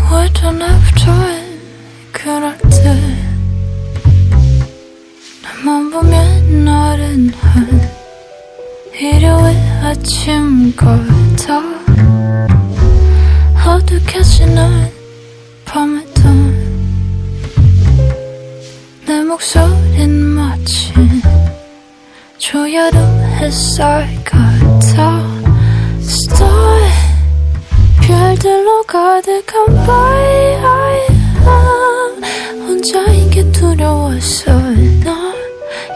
We don't have time 그럴 때 나만 보면 나른한 일요일 아침 같아 어둑해지는 밤에도 내 목소린 마치 초여름 햇살 같아 Star 별들로 가득한 밤 혼자인 게 두려워서 나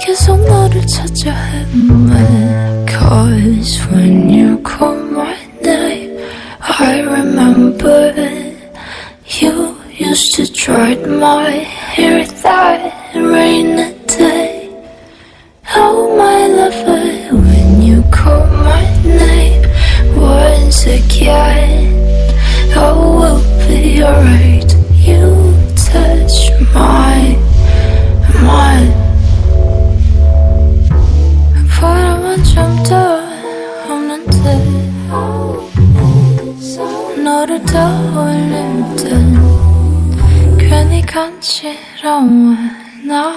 계속 너를 찾아 헤매 Cause when you call my name I remember You used to dry my hair that rainy day Oh my lover when you call my name once again Oh we'll be alright You touch my mind 바람은 좀 더 없는데 너를 떠올릴 땐 괜히 간지러워 나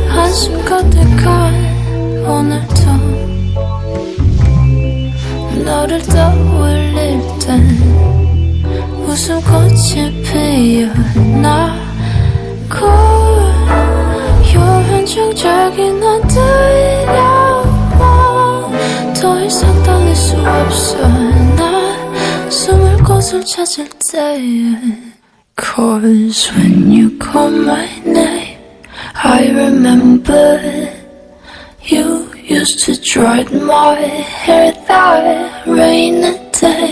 한숨 가득한 오늘도 너를 떠올릴 땐 웃음꽃이 피어나 고요한 정적이 난 두려워 더 이상 달릴 수 없어 나 숨을 곳을 찾을 때에 Cause when you call my name I remember You used to dry my hair that rainy day